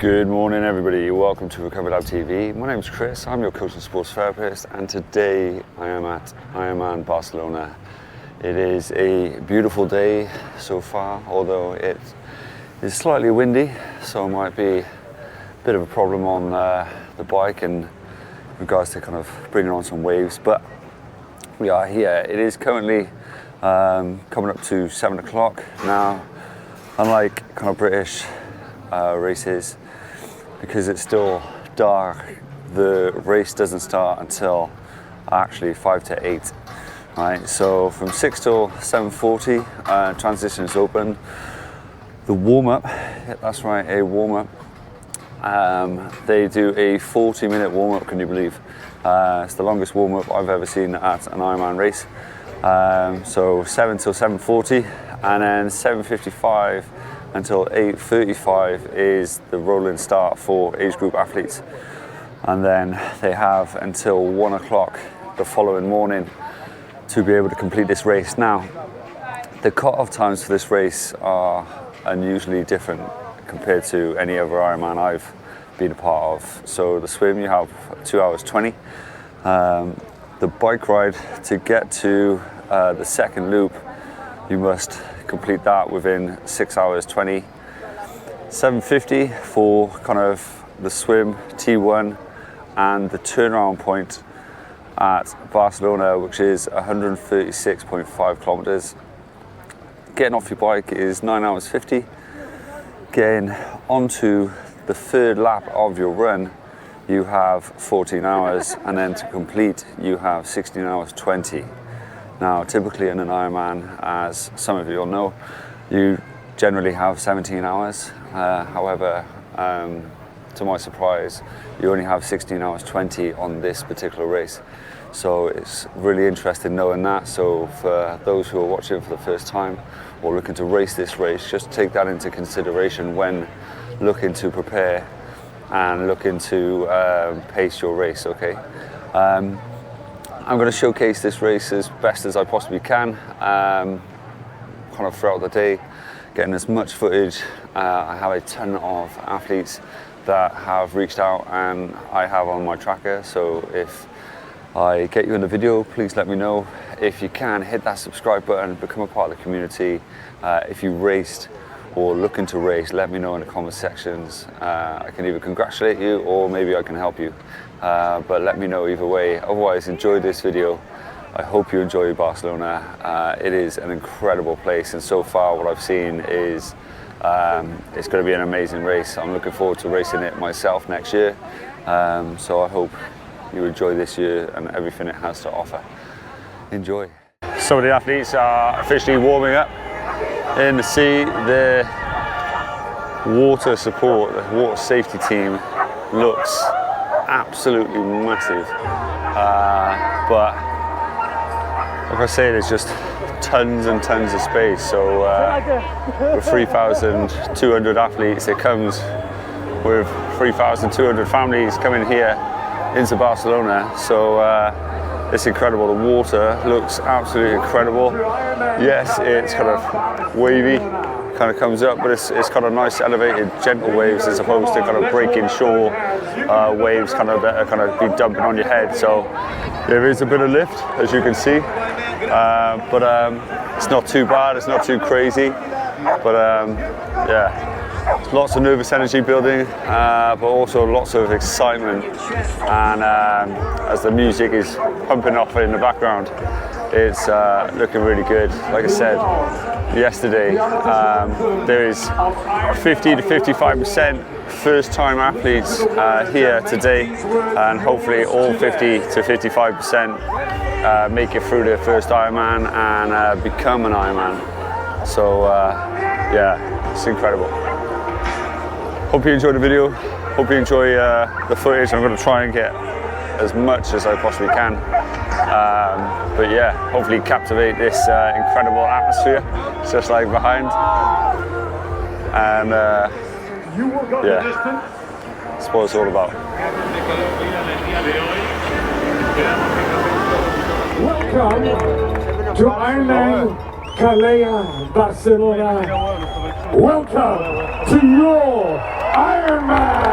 Good morning everybody, welcome to Recover Lab TV. My name is Chris, I'm your coach and sports therapist, and today I am at IRONMAN Barcelona. It is a beautiful day so far, although it is slightly windy, so it might be a bit of a problem on the bike in regards to kind of bringing on some waves, but we are here. It is currently coming up to 7 o'clock now. Unlike kind of British races, because it's still dark, the race doesn't start until actually 5 to 8. Right, so from 6 till 7:40, transition is open. The warm-up, yeah, that's right, a warm-up. They do a 40-minute warm-up, can you believe? It's the longest warm-up I've ever seen at an Ironman race. So 7 till 7:40, and then 7:55 until 8:35 is the rolling start for age group athletes. And then they have until 1 o'clock the following morning to be able to complete this race. Now, the cut-off times for this race are unusually different compared to any other Ironman I've been a part of. So the swim, you have 2 hours 20. The bike ride, to get to the second loop, you must complete that within 6 hours 20. 7:50 for kind of the swim, T1, and the turnaround point at Barcelona, which is 136.5 kilometers. Getting off your bike is 9 hours 50. Getting onto the third lap of your run, you have 14 hours, and then to complete, you have 16 hours 20. Now, typically in an Ironman, as some of you will know, you generally have 17 hours. However, to my surprise, you only have 16 hours 20 on this particular race. So it's really interesting knowing that. So for those who are watching for the first time or looking to race this race, just take that into consideration when looking to prepare and looking to pace your race, okay? I'm going to showcase this race as best as I possibly can, kind of throughout the day, getting as much footage. I have a ton of athletes that have reached out and I have on my tracker, so if I get you in the video, please let me know. If you can, hit that subscribe button, become a part of the community. If you raced or looking to race, let me know in the comment sections. I can either congratulate you or maybe I can help you. But let me know either way. Otherwise, enjoy this video. I hope you enjoy Barcelona. It is an incredible place, and so far what I've seen is it's going to be an amazing race. I'm looking forward to racing it myself next year. So I hope you enjoy this year and everything it has to offer. Enjoy. Some of the athletes are officially warming up in the sea. The water support, the water safety team looks absolutely massive, but like I say, there's just tons and tons of space. So with 3,200 athletes, it comes with 3,200 families coming here into Barcelona. So it's incredible. The water looks absolutely incredible. Yes, it's kind of wavy, kind of comes up, but it's kind of nice elevated gentle waves as opposed to kind of breaking shore waves that are kind of be dumping on your head. So there is a bit of lift, as you can see, but it's not too bad, it's not too crazy, but yeah, lots of nervous energy building, but also lots of excitement. And as the music is pumping off in the background, it's looking really good. Like I said yesterday, there is 50 to 55% first-time athletes here today, and hopefully all 50 to 55% make it through their first Ironman and become an Ironman. So yeah, it's incredible. Hope you enjoyed the video. Hope you enjoy the footage. I'm going to try and get as much as I possibly can. But yeah, hopefully captivate this incredible atmosphere, just like behind. And yeah, that's what it's all about. Welcome to IRONMAN Calella, Barcelona. Welcome to your Ironman.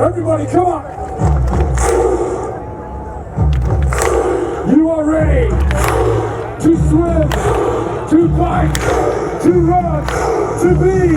Everybody, come on. You are ready to swim, to bike, to run, to be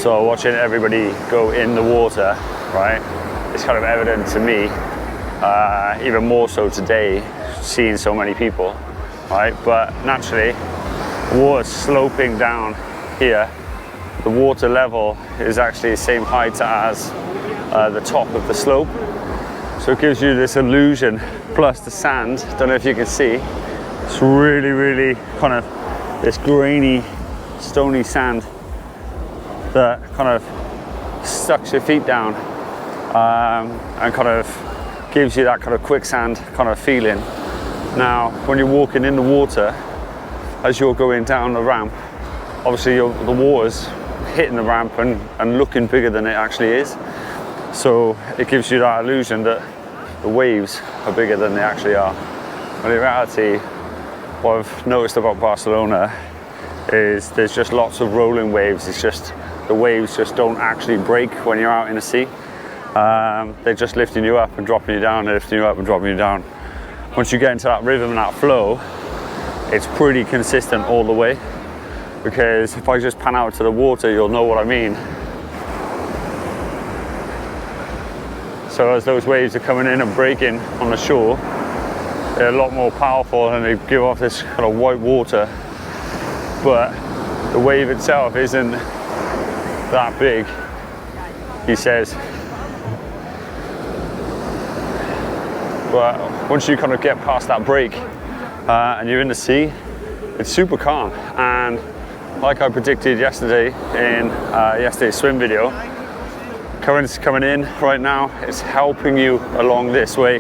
So watching everybody go in the water, right, it's kind of evident to me, even more so today, seeing so many people, right, but naturally, the water's sloping down here. The water level is actually the same height as the top of the slope. So it gives you this illusion, plus the sand, don't know if you can see, it's really, really kind of this grainy, stony sand that kind of sucks your feet down and kind of gives you that kind of quicksand kind of feeling. Now, when you're walking in the water, as you're going down the ramp, obviously the water's hitting the ramp and looking bigger than it actually is. So it gives you that illusion that the waves are bigger than they actually are. But in reality, what I've noticed about Barcelona is there's just lots of rolling waves. It's just the waves just don't actually break when you're out in the sea. They're just lifting you up and dropping you down, and lifting you up and dropping you down. Once you get into that rhythm and that flow, it's pretty consistent all the way. Because if I just pan out to the water, you'll know what I mean. So as those waves are coming in and breaking on the shore, they're a lot more powerful and they give off this kind of white water. But the wave itself isn't that big, he says. But once you kind of get past that break and you're in the sea, it's super calm. And like I predicted yesterday in yesterday's swim video, current's coming in right now, it's helping you along this way,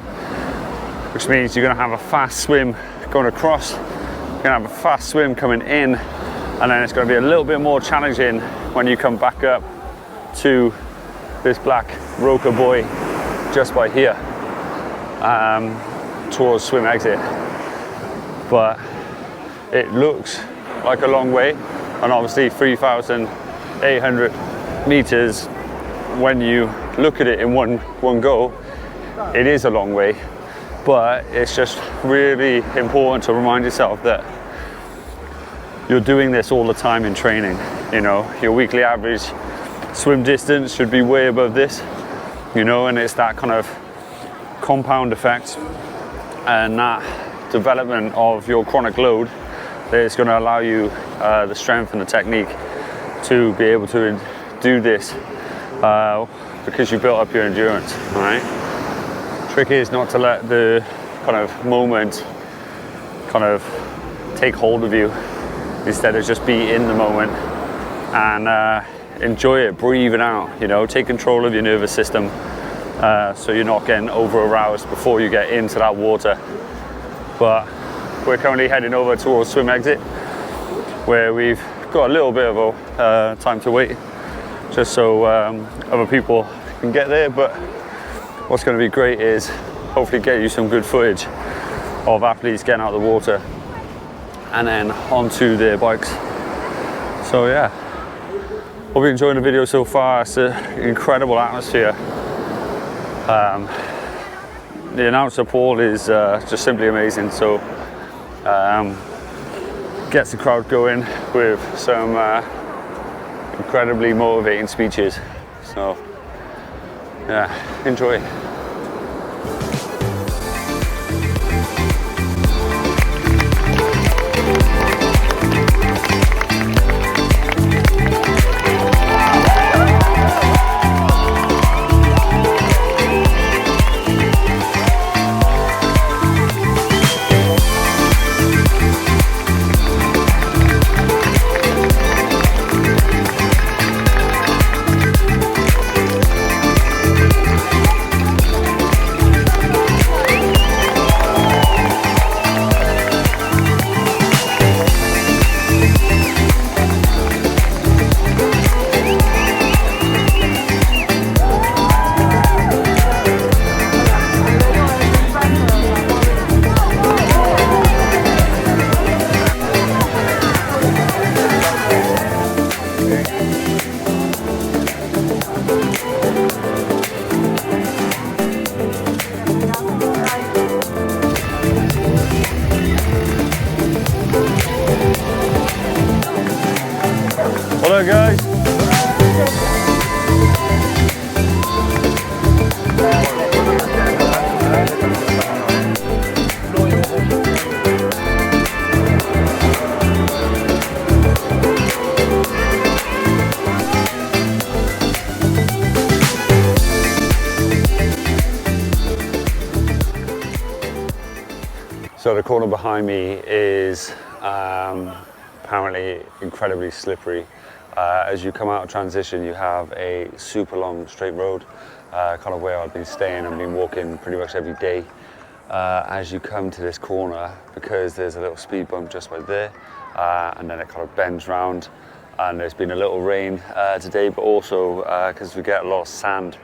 which means you're going to have a fast swim going across, you're going to have a fast swim coming in, and then it's going to be a little bit more challenging when you come back up to this black Roca buoy just by here towards swim exit. But it looks like a long way, and obviously 3,800 meters, when you look at it in one go, it is a long way. But it's just really important to remind yourself that you're doing this all the time in training. You know, your weekly average swim distance should be way above this, you know, and it's that kind of compound effect and that development of your chronic load that is going to allow you the strength and the technique to be able to do this because you built up your endurance. All right. Trick is not to let the kind of moment kind of take hold of you, instead of just be in the moment and enjoy it, breathe it out, you know, take control of your nervous system so you're not getting over aroused before you get into that water. But we're currently heading over towards swim exit, where we've got a little bit of a time to wait, just so other people can get there. But what's going to be great is hopefully get you some good footage of athletes getting out of the water and then onto their bikes. So yeah, hope you're enjoying the video so far. It's an incredible atmosphere. The announcer Paul is just simply amazing. So gets the crowd going with some incredibly motivating speeches. So yeah, enjoy. luck, guys. So the corner behind me is apparently incredibly slippery. As you come out of transition, you have a super long straight road, kind of where I've been staying and been walking pretty much every day. As you come to this corner, because there's a little speed bump just right there, and then it kind of bends round, and there's been a little rain today, but also because we get a lot of sand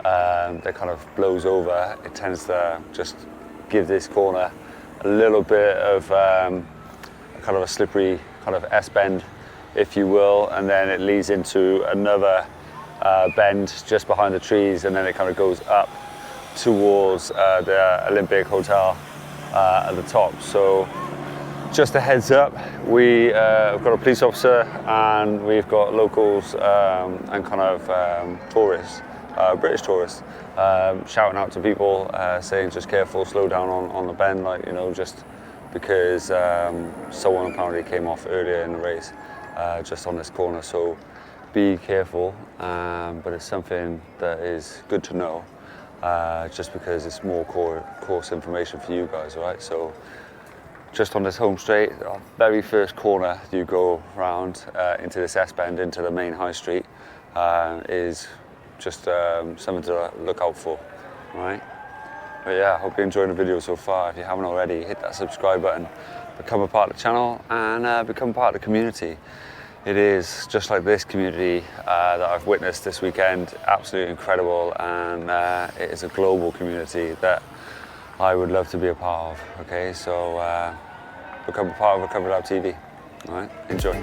that kind of blows over, it tends to just give this corner a little bit of kind of a slippery kind of S-bend, if you will, and then it leads into another bend just behind the trees, and then it kind of goes up towards the Olympic Hotel at the top. So just a heads up, we've got a police officer and we've got locals and kind of tourists, British tourists, shouting out to people, saying just careful, slow down on the bend, like, you know, just because someone apparently came off earlier in the race just on this corner. So be careful, but it's something that is good to know, just because it's more course information for you guys, right? So just on this home straight, our very first corner you go round into this S-bend, into the main high street, is just something to look out for, right? But yeah, I hope you're enjoying the video so far. If you haven't already, hit that subscribe button, become a part of the channel, and become part of the community. It is just like this community that I've witnessed this weekend, absolutely incredible, and it is a global community that I would love to be a part of. Okay, so become a part of Recovery Lab TV. All right, enjoy.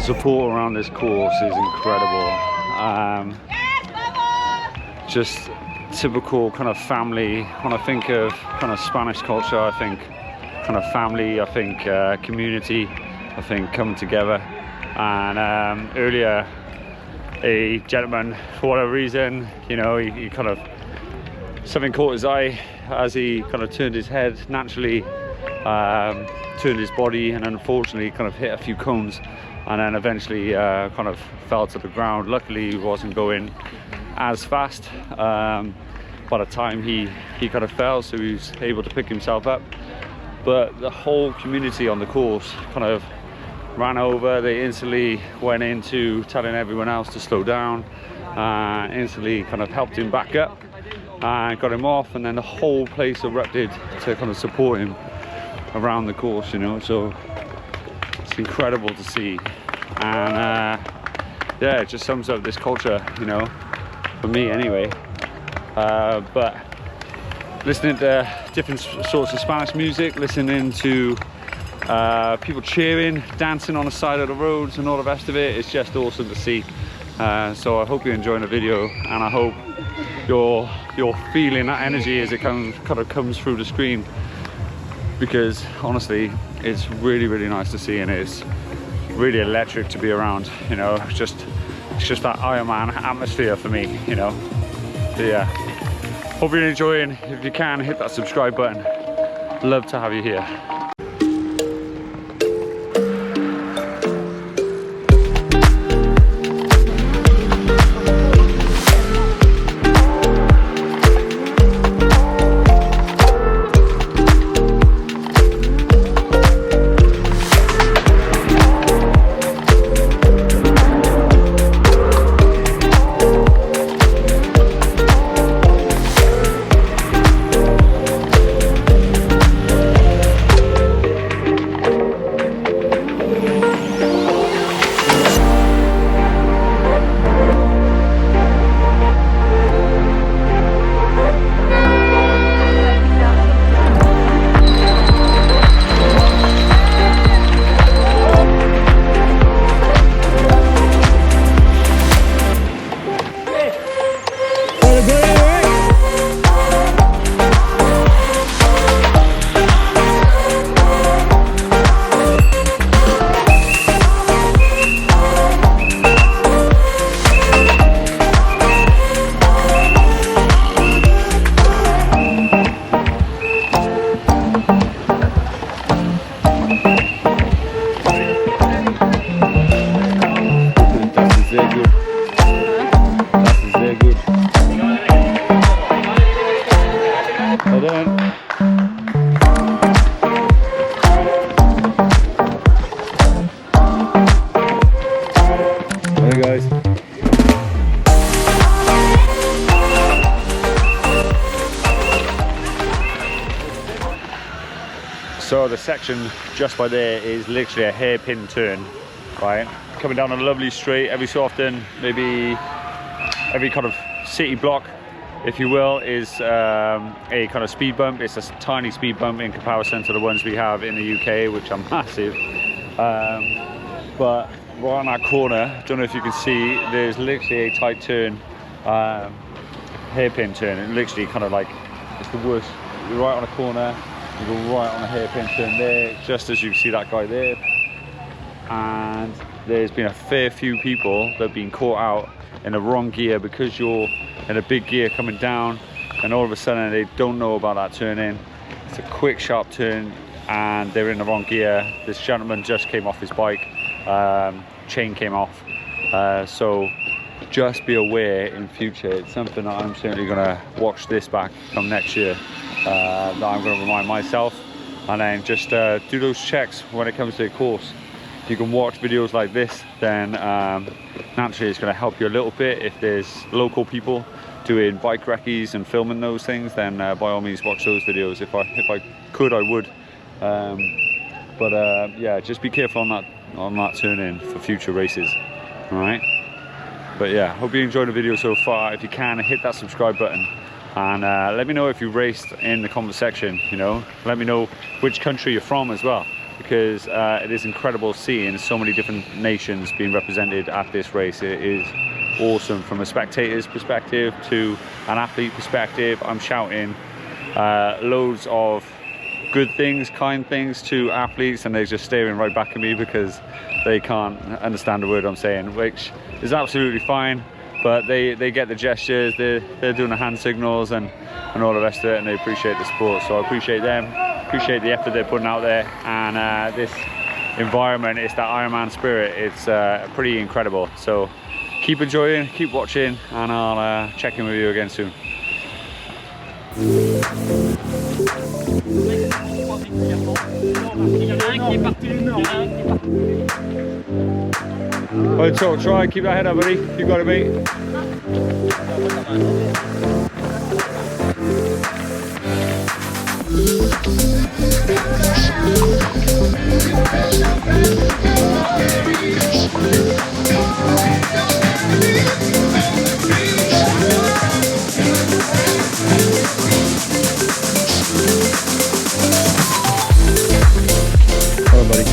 Support around this course is incredible. Just typical kind of family. When I think of kind of Spanish culture, I think kind of family, I think community, I think coming together. And earlier, a gentleman, for whatever reason, you know, he kind of, something caught his eye as he kind of turned his head, naturally turned his body, and unfortunately kind of hit a few cones, and then eventually kind of fell to the ground. Luckily he wasn't going as fast by the time he kind of fell, so he was able to pick himself up. But the whole community on the course kind of ran over. They instantly went into telling everyone else to slow down, instantly kind of helped him back up and got him off, and then the whole place erupted to kind of support him around the course, you know. So it's incredible to see, and yeah, it just sums up this culture, you know, for me anyway. But listening to different sorts of Spanish music, listening to people cheering, dancing on the side of the roads and all the rest of it, it's just awesome to see. So I hope you're enjoying the video, and I hope you're feeling that energy as it kind of comes through the screen, because honestly it's really, really nice to see, and it's really electric to be around, you know. It's just that Ironman atmosphere for me, you know. But yeah, hope you're enjoying. If you can, hit that subscribe button. Love to have you here. So the section just by there is literally a hairpin turn, right? Coming down a lovely straight. Every so often, maybe every kind of city block, if you will, is a kind of speed bump. It's a tiny speed bump in comparison to the ones we have in the UK, which are massive. But right on that corner, don't know if you can see, there's literally a tight turn, hairpin turn. It literally kind of like, it's the worst. You're right on a corner, you go right on a hairpin turn there, just as you can see that guy there. And there's been a fair few people that have been caught out in the wrong gear because you're in a big gear coming down, and all of a sudden they don't know about that turn in. It's a quick sharp turn and they're in the wrong gear. This gentleman just came off his bike, chain came off, so just be aware in future. It's something that I'm certainly going to watch this back from next year, that I'm going to remind myself, and then just do those checks when it comes to a course. If you can watch videos like this, then naturally it's going to help you a little bit. If there's local people doing bike recce's and filming those things, then by all means watch those videos. If I could, I would. Yeah, just be careful on that turn in for future races. All right. But yeah, hope you enjoyed the video so far. If you can, hit that subscribe button, and let me know if you raced in the comment section. You know, let me know which country you're from as well, because it is incredible seeing so many different nations being represented at this race. It is awesome from a spectator's perspective to an athlete perspective. I'm shouting loads of good things, kind things to athletes, and they're just staring right back at me because they can't understand the word I'm saying, which is absolutely fine, but they get the gestures, they're doing the hand signals and all the rest of it, and they appreciate the sport. So I appreciate them, appreciate the effort they're putting out there, and this environment, it's that Ironman spirit. It's pretty incredible. So keep enjoying, keep watching, and I'll check in with you again soon. Alright, so try, keep that head up, buddy. You got it, mate. Come on, buddy.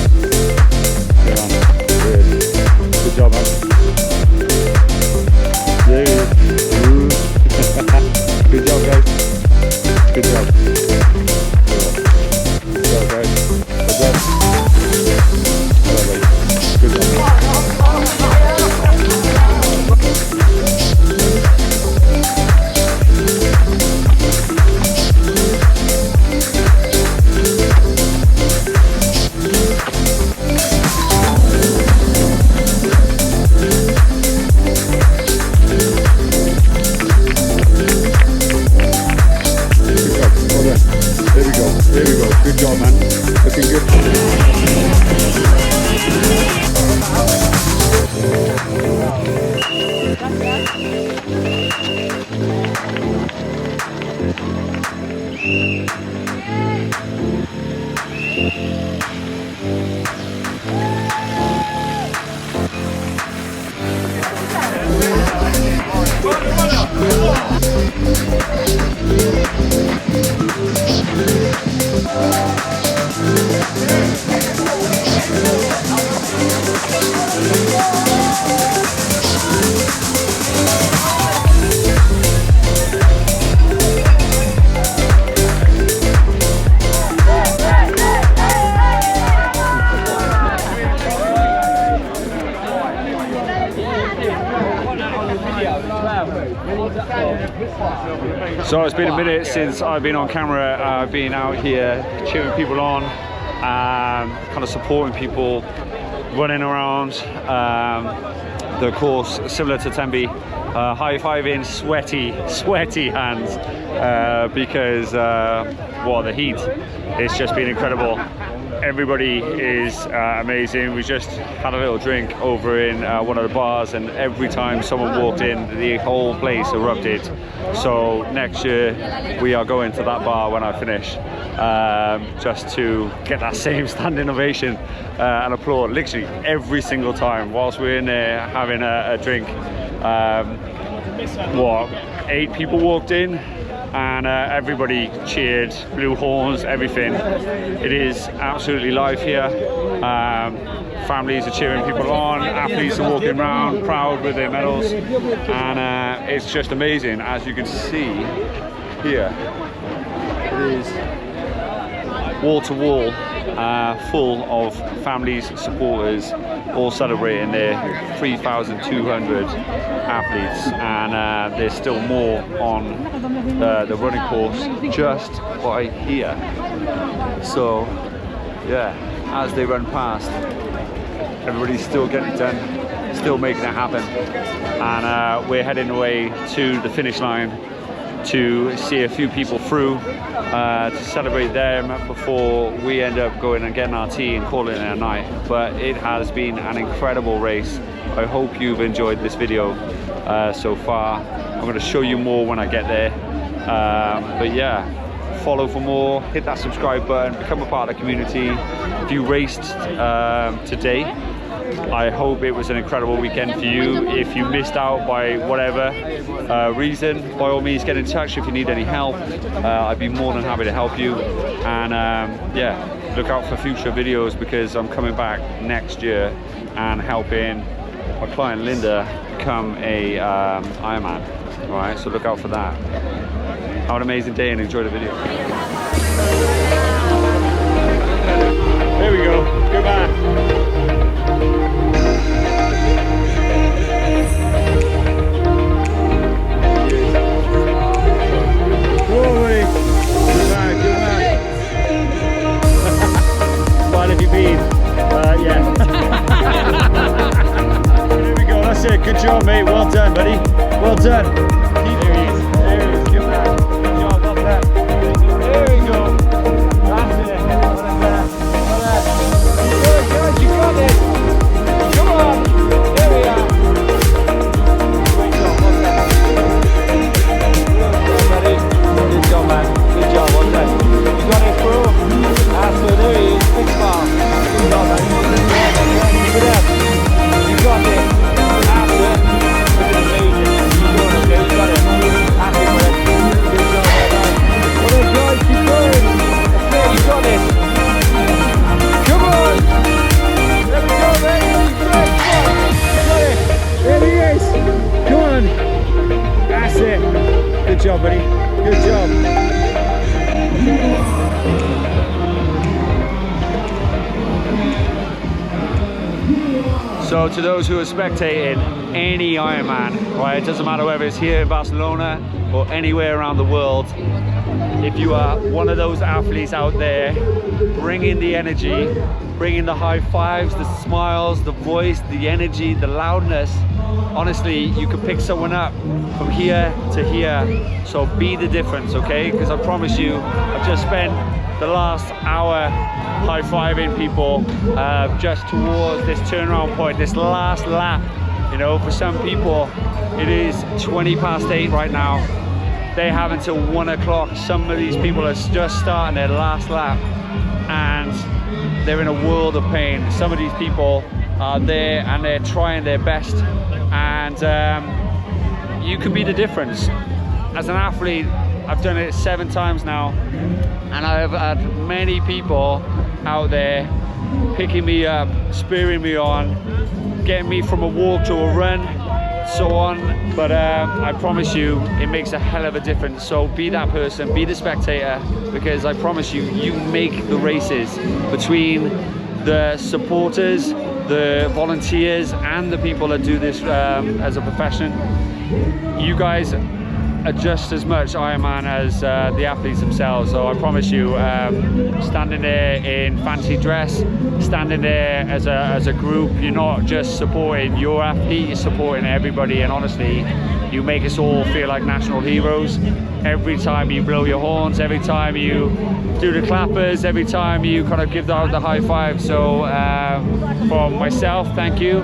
Get on. Good job, man. There he is. Good job, guys. Good job. Good job, guys. Good job. Come on, buddy. Good job, man. There we go. Good job, man. Looking good. So it's been a minute since I've been on camera. I've been out here cheering people on, kind of supporting people, running around the course similar to Tembe, high-fiving sweaty hands because well, the heat, it's just been incredible. everybody is amazing. We just had a little drink over in one of the bars, and every time someone walked in, the whole place erupted. So next year we are going to that bar when I finish, just to get that same standing ovation and applaud literally every single time whilst we're in there having a drink. 8 people walked in, and everybody cheered, blew horns, everything. It is absolutely live here. Families are cheering people on, athletes are walking around proud with their medals, and it's just amazing. As you can see here, it is wall to wall, full of families, supporters, all celebrating their 3,200 athletes, and there's still more on the running course just by here. So yeah, as they run past, everybody's still getting it done, still making it happen, and we're heading away to the finish line to see a few people through, to celebrate them before we end up going and getting our tea and calling it a night. But it has been an incredible race. I hope you've enjoyed this video so far. I'm going to show you more when I get there, but yeah, follow for more, hit that subscribe button, become a part of the community. If you raced today, I hope it was an incredible weekend for you. If you missed out by whatever reason, by all means get in touch if you need any help. I'd be more than happy to help you. And yeah, look out for future videos, because I'm coming back next year and helping my client Linda become a Ironman. All right, so look out for that. Have an amazing day and enjoy the video. There we go. Goodbye. Yeah. There we go, that's it. Good job, mate. Well done, buddy. Well done. There he is. There he is. Good man. Good job. Well done. There we go. That's it. Well done. Well done. Good, guys. You got this. Come on. There we are. Great job. Well done. Good job, buddy. Good job, man. Good job. Well done. You got it through. That's it. There he is. Big smile. You got it. Keep it up. You got it. After. Look at the amazing. You got it. You got it. Happy with it. Good job. Well done, guys. Keep going. That's it. You got it. Come on. There we go, mate. Great. Come on. You got it. There he is. Come on. That's it. Good job, buddy. Good job. So to those who are spectating any Ironman, right, it doesn't matter whether it's here in Barcelona or anywhere around the world, if you are one of those athletes out there bringing the energy, bringing the high fives, the smiles, the voice, the energy, the loudness, honestly, you can pick someone up from here to here. So be the difference, okay? Because I promise you, I've just spent the last hour high-fiving people just towards this turnaround point, this last lap. You know, for some people it is 8:20 right now. They have until 1 o'clock. Some of these people are just starting their last lap and they're in a world of pain. Some of these people are there and they're trying their best, and you can be the difference. As an athlete, I've done it 7 times now, and I've had many people out there picking me up, spurring me on, getting me from a walk to a run, so on. But I promise you, it makes a hell of a difference. So be that person, be the spectator, because I promise you, you make the races. Between the supporters, the volunteers, and the people that do this as a profession, you guys just as much Ironman as the athletes themselves. So I promise you, standing there in fancy dress, standing there as a group, you're not just supporting your athlete, you're supporting everybody. And honestly, you make us all feel like national heroes every time you blow your horns, every time you do the clappers, every time you kind of give the high five. So from myself, thank you.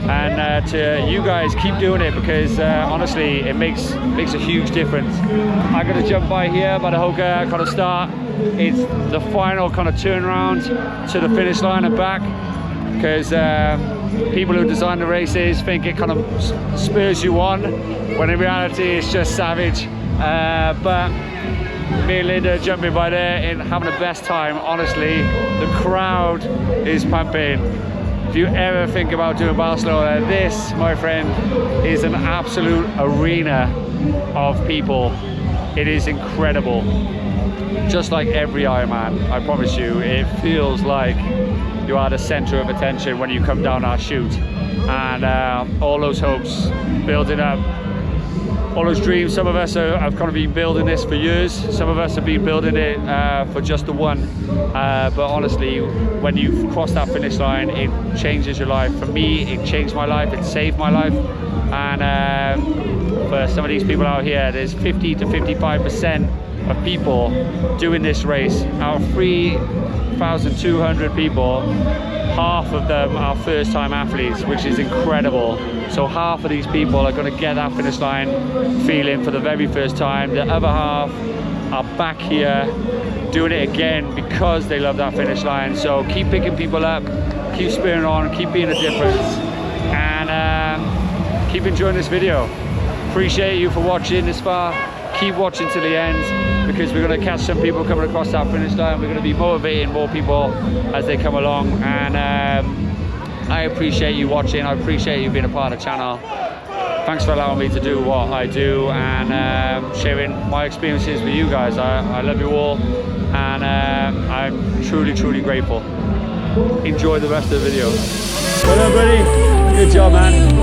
And to you guys, keep doing it, because honestly, it makes a huge difference. I'm gonna jump by here by the Hoka kind of start. It's the final kind of turnaround to the finish line and back, because people who design the races think it kind of spurs you on, when in reality it's just savage. But me and Linda jumping by there and having the best time. Honestly, the crowd is pumping. If you ever think about doing Barcelona, this, my friend, is an absolute arena of people. It is incredible. Just like every Ironman, I promise you, it feels like you are the center of attention when you come down our chute. And all those hopes building up, all those dreams. Some of us have kind of been building this for years. Some of us have been building it for just the one. But honestly, when you cross that finish line, it changes your life. For me, it changed my life. It saved my life. And for some of these people out here, there's 50 to 55% of people doing this race. Out of 3,200 people, half of them are first-time athletes, which is incredible. So half of these people are going to get that finish line feeling for the very first time. The other half are back here doing it again because they love that finish line. So keep picking people up, keep spurring on, keep being a difference, and keep enjoying this video. Appreciate you for watching this far. Keep watching to the end, because we're going to catch some people coming across that finish line. We're going to be motivating more people as they come along. And I appreciate you watching. I appreciate you being a part of the channel. Thanks for allowing me to do what I do and sharing my experiences with you guys. I love you all, and I'm truly, truly grateful. Enjoy the rest of the video. Well done, buddy. Good job, man.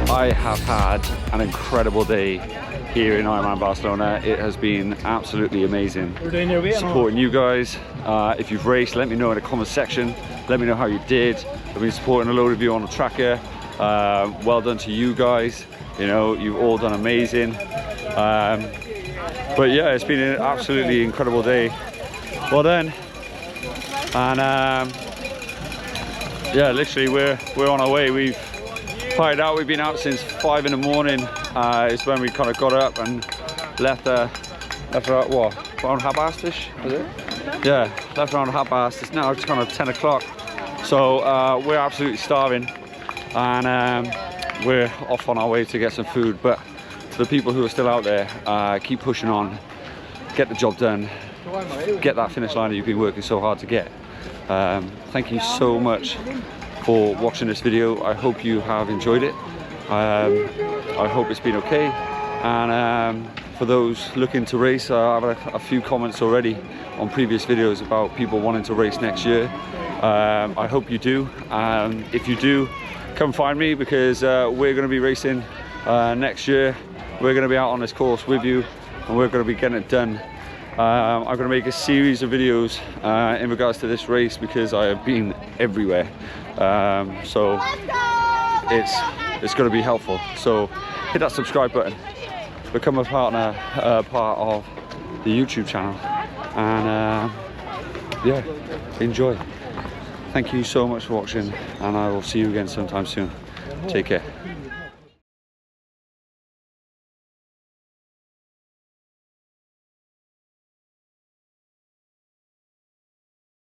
I have had an incredible day here in Ironman Barcelona. It has been absolutely amazing supporting you guys. If you've raced, let me know in the comment section. Let me know how you did. I've been supporting a load of you on the tracker. Well done to you guys. You know, you've all done amazing. But yeah, it's been an absolutely incredible day. Well done. And yeah, literally we're on our way. We've fired out. We've been out since 5 in the morning. It's when we kind of got up and left what, around half past-ish, was it? Yeah, left around half past. It's now just kind of 10 o'clock. So we're absolutely starving, and we're off on our way to get some food. But to the people who are still out there, keep pushing on, get the job done, get that finish line that you've been working so hard to get. Thank you so much for watching this video. I hope you have enjoyed it. I hope it's been okay. And for those looking to race, I've had a few comments already on previous videos about people wanting to race next year. I hope you do. If you do, come find me, because we're going to be racing next year. We're going to be out on this course with you, and we're going to be getting it done. I'm going to make a series of videos in regards to this race, because I have been everywhere. So it's going to be helpful. So hit that subscribe button, become a partner, part of the YouTube channel, and yeah, enjoy. Thank you so much for watching, and I will see you again sometime soon. Take care.